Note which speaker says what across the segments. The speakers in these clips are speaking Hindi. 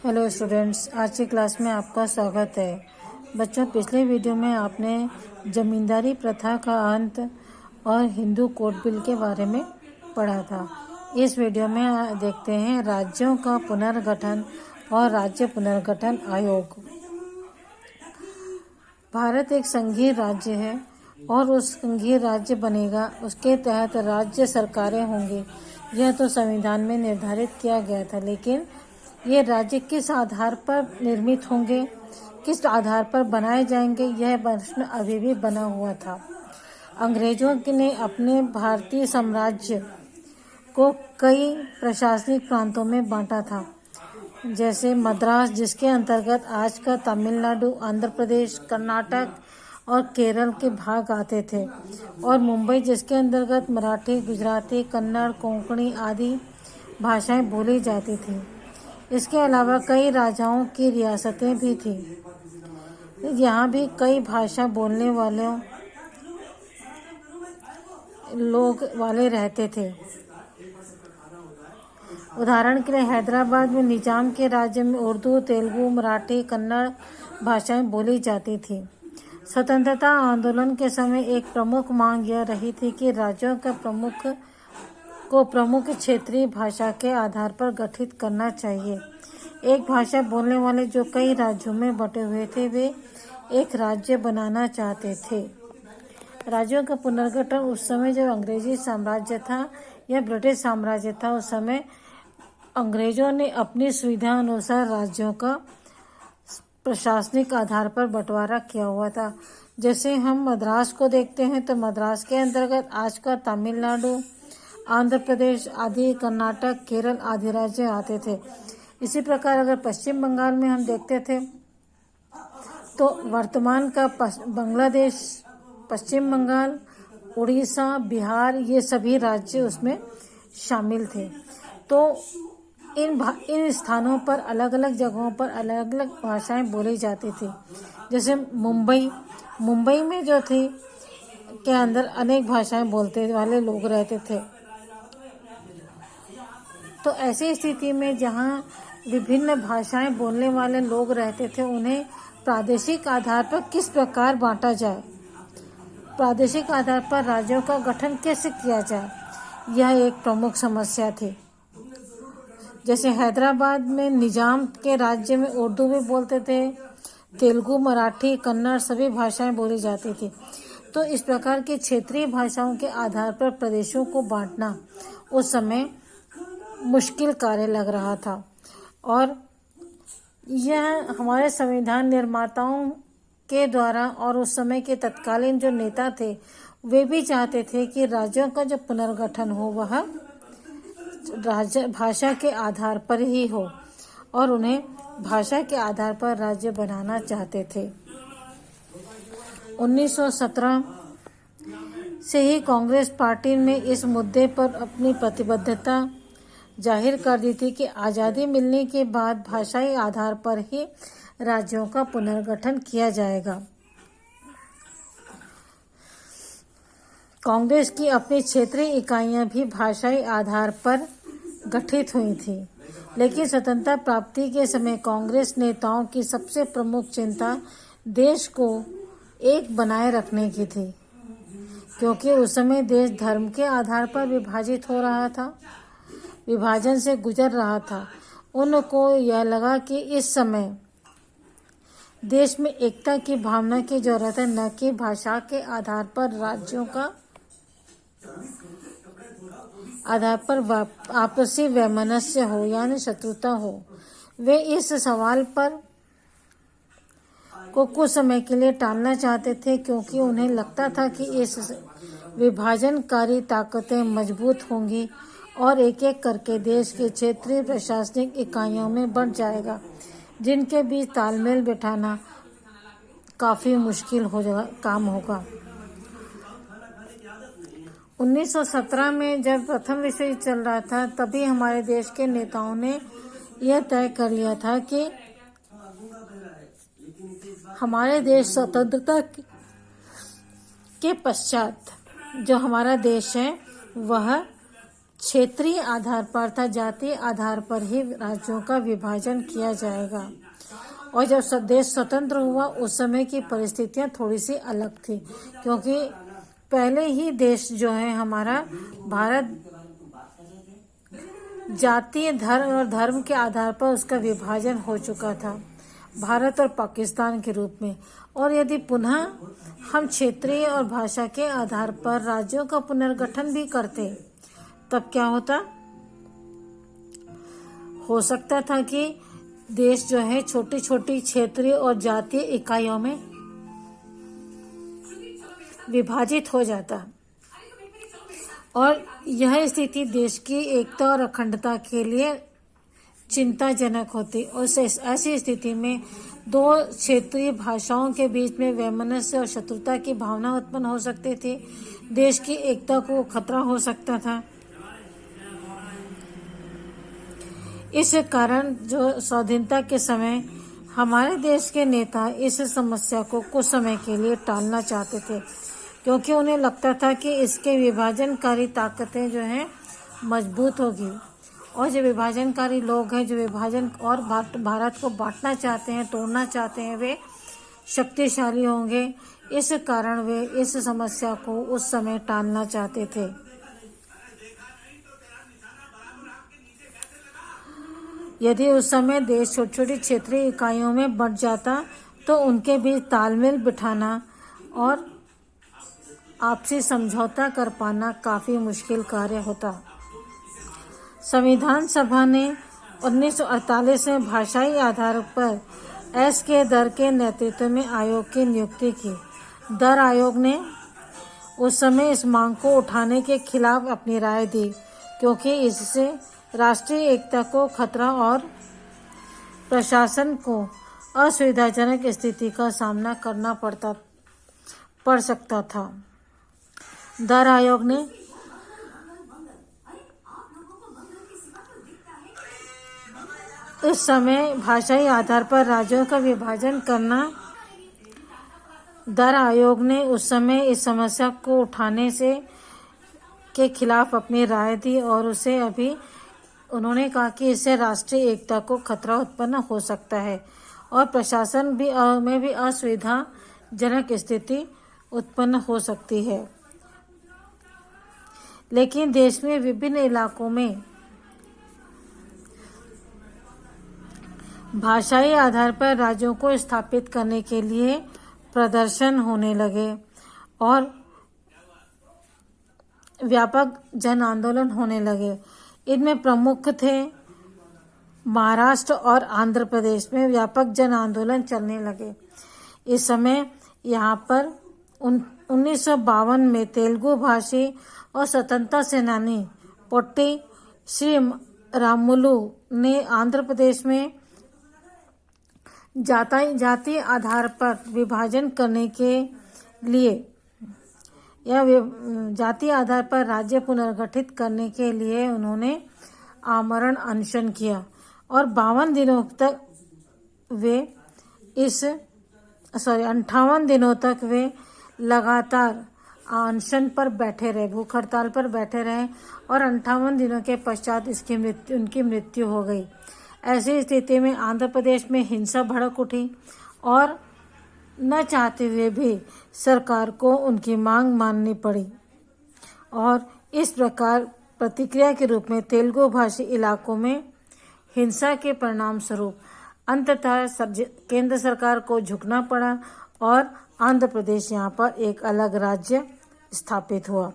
Speaker 1: हेलो स्टूडेंट्स, आज की क्लास में आपका स्वागत है। बच्चों, पिछले वीडियो में आपने जमींदारी प्रथा का अंत और हिंदू कोड बिल के बारे में पढ़ा था। इस वीडियो में देखते हैं राज्यों का पुनर्गठन और राज्य पुनर्गठन आयोग। भारत एक संघीय राज्य है और उस संघीय राज्य बनेगा, उसके तहत राज्य सरकारें होंगी। यह तो संविधान में निर्धारित किया गया था, लेकिन ये राज्य किस आधार पर निर्मित होंगे, किस आधार पर बनाए जाएंगे, यह प्रश्न अभी भी बना हुआ था। अंग्रेजों ने अपने भारतीय साम्राज्य को कई प्रशासनिक प्रांतों में बांटा था, जैसे मद्रास, जिसके अंतर्गत आज का तमिलनाडु, आंध्र प्रदेश, कर्नाटक और केरल के भाग आते थे, और मुंबई, जिसके अंतर्गत मराठी, गुजराती, कन्नड़, कोंकणी आदि भाषाएं बोली जाती थीं। इसके अलावा कई राजाओं की रियासतें भी थीं। यहाँ भी कई भाषा बोलने वाले रहते थे। उदाहरण के लिए हैदराबाद में निजाम के राज्य में उर्दू, तेलुगु, मराठी, कन्नड़ भाषाएं बोली जाती थी। स्वतंत्रता आंदोलन के समय एक प्रमुख मांग यह रही थी कि राज्यों का प्रमुख क्षेत्रीय भाषा के आधार पर गठित करना चाहिए। एक भाषा बोलने वाले जो कई राज्यों में बटे हुए थे, वे एक राज्य बनाना चाहते थे। राज्यों का पुनर्गठन उस समय जब अंग्रेजी साम्राज्य था या ब्रिटिश साम्राज्य था, उस समय अंग्रेजों ने अपनी सुविधा अनुसार राज्यों का प्रशासनिक आधार पर बंटवारा किया हुआ था। जैसे हम मद्रास को देखते हैं तो मद्रास के अंतर्गत आज का तमिलनाडु, आंध्र प्रदेश आदि, कर्नाटक, केरल आदि राज्य आते थे। इसी प्रकार अगर पश्चिम बंगाल में हम देखते थे तो वर्तमान का बांग्लादेश, पश्चिम बंगाल, उड़ीसा, बिहार, ये सभी राज्य उसमें शामिल थे। तो इन स्थानों पर अलग अलग जगहों पर अलग अलग भाषाएं बोली जाती थी। जैसे मुंबई में जो थी के अंदर अनेक भाषाएं बोलते वाले लोग रहते थे। तो ऐसी स्थिति में जहाँ विभिन्न भाषाएं बोलने वाले लोग रहते थे, उन्हें प्रादेशिक आधार पर किस प्रकार बांटा जाए, प्रादेशिक आधार पर राज्यों का गठन कैसे किया जाए, यह एक प्रमुख समस्या थी। जैसे हैदराबाद में निजाम के राज्य में उर्दू भी बोलते थे, तेलुगु, मराठी, कन्नड़ सभी भाषाएं बोली जाती थी। तो इस प्रकार की क्षेत्रीय भाषाओं के आधार पर प्रदेशों को बांटना उस समय मुश्किल कार्य लग रहा था, और यह हमारे संविधान निर्माताओं के द्वारा और उस समय के तत्कालीन जो नेता थे, वे भी चाहते थे कि राज्यों का जो पुनर्गठन हो वह भाषा के आधार पर ही हो, और उन्हें भाषा के आधार पर राज्य बनाना चाहते थे। 1917 से ही कांग्रेस पार्टी ने इस मुद्दे पर अपनी प्रतिबद्धता जाहिर कर दी थी कि आज़ादी मिलने के बाद भाषाई आधार पर ही राज्यों का पुनर्गठन किया जाएगा। कांग्रेस की अपनी क्षेत्रीय इकाइयां भी भाषाई आधार पर गठित हुई थी, लेकिन स्वतंत्रता प्राप्ति के समय कांग्रेस नेताओं की सबसे प्रमुख चिंता देश को एक बनाए रखने की थी, क्योंकि उस समय देश धर्म के आधार पर विभाजित हो रहा था, विभाजन से गुजर रहा था। उनको यह लगा कि इस समय देश में एकता की भावना की जरूरत है, न कि भाषा के आधार पर राज्यों का आधार पर आपसी वैमनस्य हो, यानी शत्रुता हो। वे इस सवाल पर को कुछ समय के लिए टालना चाहते थे, क्योंकि उन्हें लगता था कि इस विभाजनकारी ताकतें मजबूत होंगी और एक एक करके देश के क्षेत्रीय प्रशासनिक इकाइयों में बढ़ जाएगा, जिनके बीच तालमेल बिठाना काफी मुश्किल काम होगा। 1917 में जब प्रथम विश्व युद्ध चल रहा था, तभी हमारे देश के नेताओं ने यह तय कर लिया था कि हमारे देश स्वतंत्रता के पश्चात जो हमारा देश है वह क्षेत्रीय आधार पर अर्थात जातीय आधार पर ही राज्यों का विभाजन किया जाएगा। और जब देश स्वतंत्र हुआ उस समय की परिस्थितियां थोड़ी सी अलग थी, क्योंकि पहले ही देश जो है हमारा भारत जातीय धर्म और धर्म के आधार पर उसका विभाजन हो चुका था, भारत और पाकिस्तान के रूप में। और यदि पुनः हम क्षेत्रीय और भाषा के आधार पर राज्यों का पुनर्गठन भी करते तब क्या होता? हो सकता था कि देश जो है छोटी छोटी क्षेत्रीय और जातीय इकाइयों में विभाजित हो जाता, और यह स्थिति देश की एकता और अखंडता के लिए चिंताजनक होती। और ऐसी स्थिति में दो क्षेत्रीय भाषाओं के बीच में वैमनस्य और शत्रुता की भावना उत्पन्न हो सकती थी, देश की एकता को खतरा हो सकता था। इस कारण जो स्वाधीनता के समय हमारे देश के नेता इस समस्या को कुछ समय के लिए टालना चाहते थे, क्योंकि उन्हें लगता था कि इसके विभाजनकारी ताकतें जो हैं मजबूत होगी, और जो विभाजनकारी लोग हैं जो विभाजन और भारत को बांटना चाहते हैं, तोड़ना चाहते हैं, वे शक्तिशाली होंगे। इस कारण वे इस समस्या को उस समय टालना चाहते थे। यदि उस समय देश छोटी छोटी क्षेत्रीय इकाइयों में बंट जाता तो उनके बीच तालमेल बिठाना और आपसी समझौता कर पाना काफी मुश्किल कार्य होता। संविधान सभा ने 1948 में भाषाई आधार पर एस के दर के नेतृत्व में आयोग की नियुक्ति की। दर आयोग ने उस समय इस मांग को उठाने के खिलाफ अपनी राय दी, क्योंकि इससे राष्ट्रीय एकता को खतरा और प्रशासन को असुविधाजनक स्थिति का सामना करना पड़ सकता था। दर आयोग ने इस समय भाषाई आधार पर राज्यों का विभाजन करना दर आयोग ने उस समय इस समस्या को उठाने के खिलाफ अपनी राय दी, और उन्होंने कहा कि इससे राष्ट्रीय एकता को खतरा उत्पन्न हो सकता है और प्रशासन में भी असुविधाजनक स्थिति उत्पन्न हो सकती है। लेकिन देश में विभिन्न इलाकों में भाषाई आधार पर राज्यों को स्थापित करने के लिए प्रदर्शन होने लगे और व्यापक जन आंदोलन होने लगे। इनमें प्रमुख थे महाराष्ट्र और आंध्र प्रदेश में व्यापक जन आंदोलन चलने लगे। इस समय यहाँ पर 1952 में तेलुगु भाषी और स्वतंत्रता सेनानी पोट्टी श्री रामुलु ने आंध्र प्रदेश में जातीय आधार पर विभाजन करने के लिए या जातीय आधार पर राज्य पुनर्गठित करने के लिए उन्होंने आमरण अनशन किया और 58 दिनों तक वे लगातार अनशन पर बैठे रहे, भूख हड़ताल पर बैठे रहे और 58 दिनों के पश्चात उनकी मृत्यु हो गई। ऐसी स्थिति में आंध्र प्रदेश में हिंसा भड़क उठी और न चाहते हुए भी सरकार को उनकी मांग माननी पड़ी, और इस प्रकार प्रतिक्रिया के रूप में तेलुगु भाषी इलाकों में हिंसा के परिणाम स्वरूप अंततः केंद्र सरकार को झुकना पड़ा और आंध्र प्रदेश यहाँ पर एक अलग राज्य स्थापित हुआ।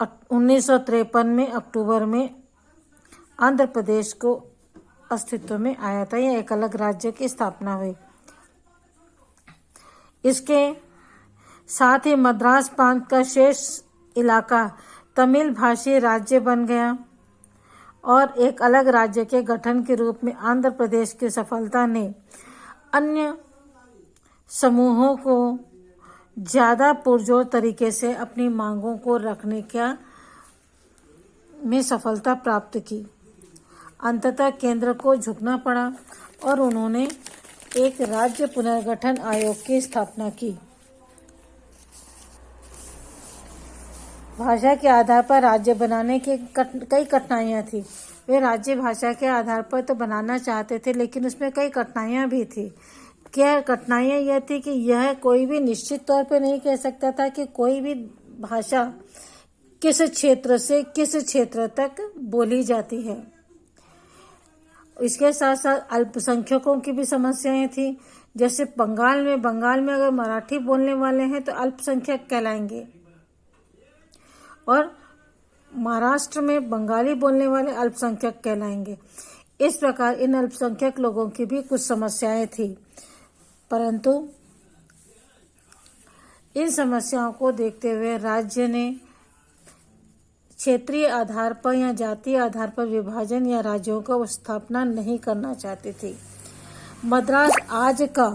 Speaker 1: 1953 में अक्टूबर में आंध्र प्रदेश को अस्तित्व में आया था, यह एक अलग राज्य की स्थापना हुई। इसके साथ ही मद्रास प्रांत का शेष इलाका तमिल भाषी राज्य बन गया और एक अलग राज्य के गठन के रूप में आंध्र प्रदेश की सफलता ने अन्य समूहों को ज़्यादा पुरजोर तरीके से अपनी मांगों को रखने में सफलता प्राप्त की। अंततः केंद्र को झुकना पड़ा और उन्होंने एक राज्य पुनर्गठन आयोग की स्थापना की। भाषा के आधार पर राज्य बनाने की कई कठिनाइयाँ थी। वे राज्य भाषा के आधार पर तो बनाना चाहते थे, लेकिन उसमें कई कठिनाइयाँ भी थी। क्या कठिनाइयाँ यह थी कि यह कोई भी निश्चित तौर पे नहीं कह सकता था कि कोई भी भाषा किस क्षेत्र से किस क्षेत्र तक बोली जाती है। इसके साथ साथ अल्पसंख्यकों की भी समस्याएं थी। जैसे बंगाल में अगर मराठी बोलने वाले हैं तो अल्पसंख्यक कहलाएंगे, और महाराष्ट्र में बंगाली बोलने वाले अल्पसंख्यक कहलाएंगे। इस प्रकार इन अल्पसंख्यक लोगों की भी कुछ समस्याएं थी, परंतु इन समस्याओं को देखते हुए राज्य ने क्षेत्रीय आधार पर या जातीय आधार पर विभाजन या राज्यों का स्थापना नहीं करना चाहती थी। मद्रास आज का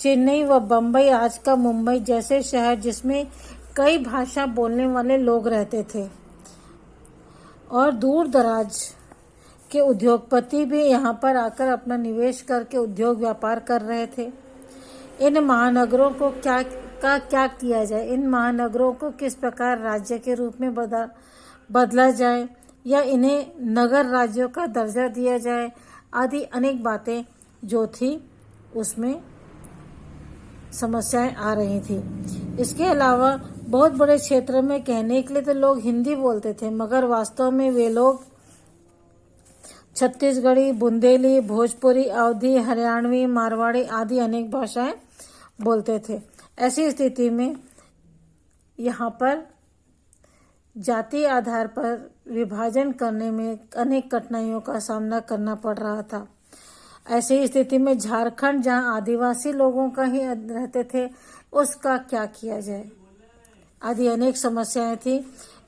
Speaker 1: चेन्नई व बम्बई आज का मुंबई जैसे शहर जिसमें कई भाषा बोलने वाले लोग रहते थे और दूर दराज के उद्योगपति भी यहाँ पर आकर अपना निवेश करके उद्योग व्यापार कर रहे थे। इन महानगरों को क्या किया जाए, इन महानगरों को किस प्रकार राज्य के रूप में बदला जाए या इन्हें नगर राज्यों का दर्जा दिया जाए, आदि अनेक बातें जो थी उसमें समस्याएं आ रही थी। इसके अलावा बहुत बड़े क्षेत्र में कहने के लिए तो लोग हिंदी बोलते थे, मगर वास्तव में वे लोग छत्तीसगढ़ी, बुंदेली, भोजपुरी, अवधी, हरियाणवी, मारवाड़ी आदि अनेक भाषाएं बोलते थे। ऐसी स्थिति में यहाँ पर जातीय आधार पर विभाजन करने में अनेक कठिनाइयों का सामना करना पड़ रहा था। ऐसी स्थिति में झारखंड, जहाँ आदिवासी लोगों का ही रहते थे, उसका क्या किया जाए आदि अनेक समस्याएं थी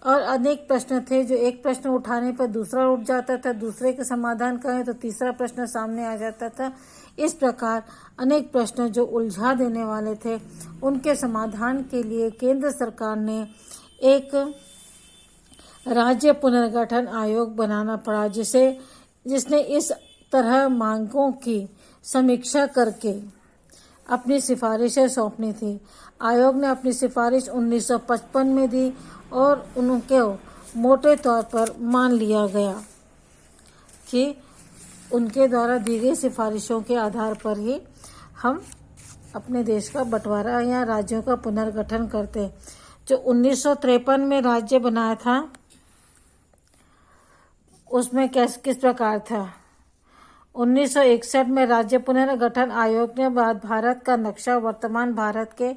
Speaker 1: और अनेक प्रश्न थे। जो एक प्रश्न उठाने पर दूसरा उठ जाता था, दूसरे के समाधान करें तो तीसरा प्रश्न सामने आ जाता था। इस प्रकार अनेक प्रश्न जो उलझा देने वाले थे, उनके समाधान के लिए केंद्र सरकार ने एक राज्य पुनर्गठन आयोग बनाना पड़ा, जिसने इस तरह मांगों की समीक्षा करके अपनी सिफारिशें सौंपनी थी। आयोग ने अपनी सिफारिश 1955 में दी और उनके मोटे तौर पर मान लिया गया कि उनके द्वारा दी गई सिफारिशों के आधार पर ही हम अपने देश का बंटवारा या राज्यों का पुनर्गठन करते। जो 1953 में राज्य बनाया था उसमें किस प्रकार था। 1961 में राज्य पुनर्गठन आयोग ने भारत का नक्शा वर्तमान भारत के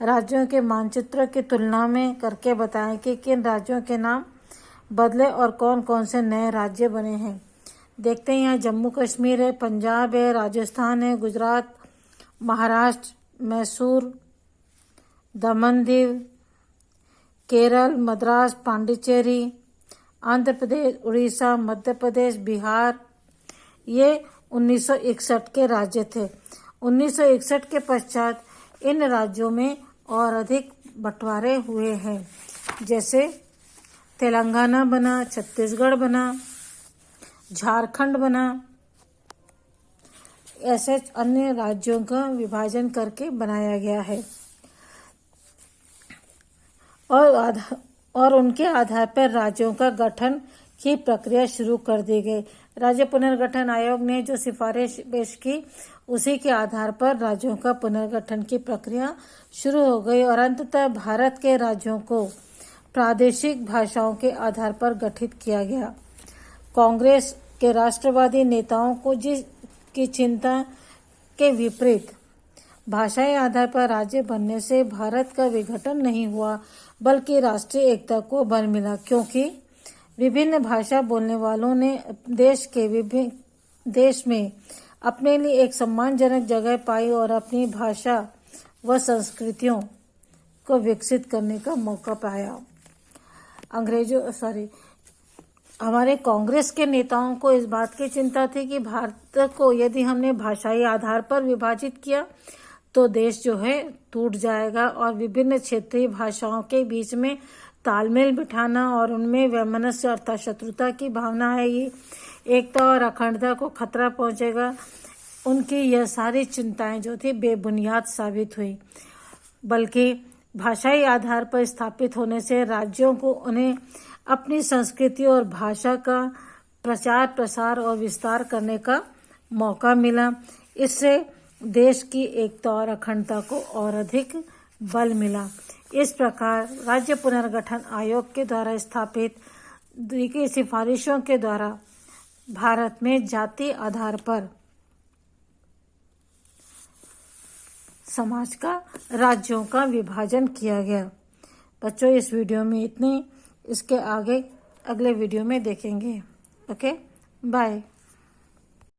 Speaker 1: राज्यों के मानचित्र की तुलना में करके बताया कि किन राज्यों के नाम बदले और कौन कौन से नए राज्य बने हैं। देखते हैं, यहाँ जम्मू कश्मीर है, पंजाब है, राजस्थान है, गुजरात, महाराष्ट्र, मैसूर, दमन दीव, केरल, मद्रास, पांडिचेरी, आंध्र प्रदेश, उड़ीसा, मध्य प्रदेश, बिहार, ये 1961 के राज्य थे। 1961 के पश्चात इन राज्यों में और अधिक बंटवारे हुए हैं, जैसे तेलंगाना बना, छत्तीसगढ़ बना, झारखंड बना, ऐसे अन्य राज्यों का विभाजन करके बनाया गया है और उनके आधार पर राज्यों का गठन की प्रक्रिया शुरू कर दी गई। राज्य पुनर्गठन आयोग ने जो सिफारिश पेश की उसी के आधार पर राज्यों का पुनर्गठन की प्रक्रिया शुरू हो गई और अंततः भारत के राज्यों को प्रादेशिक भाषाओं के आधार पर गठित किया गया। कांग्रेस के राष्ट्रवादी नेताओं को की चिंता के विपरीत भाषाई आधार पर राज्य बनने से भारत का विघटन नहीं हुआ, बल्कि राष्ट्रीय एकता को बल मिला, क्योंकि विभिन्न भाषा बोलने वालों ने देश में अपने लिए एक सम्मानजनक जगह पाई और अपनी भाषा व संस्कृतियों को विकसित करने का मौका पाया। हमारे कांग्रेस के नेताओं को इस बात की चिंता थी कि भारत को यदि हमने भाषाई आधार पर विभाजित किया तो देश जो है टूट जाएगा और विभिन्न क्षेत्रीय भाषाओं के बीच में तालमेल बिठाना और उनमें वैमनस्य अर्थात शत्रुता की भावना आएगी, एकता और अखंडता को खतरा पहुंचेगा। उनकी यह सारी चिंताएं जो थी बेबुनियाद साबित हुई, बल्कि भाषाई आधार पर स्थापित होने से राज्यों को उन्हें अपनी संस्कृति और भाषा का प्रचार प्रसार और विस्तार करने का मौका मिला। इससे देश की एकता और अखंडता को और अधिक बल मिला। इस प्रकार राज्य पुनर्गठन आयोग के द्वारा स्थापित की सिफारिशों के द्वारा भारत में जाति आधार पर समाज का राज्यों का विभाजन किया गया। बच्चों, इस वीडियो में इतने, इसके आगे अगले वीडियो में देखेंगे। Okay, bye.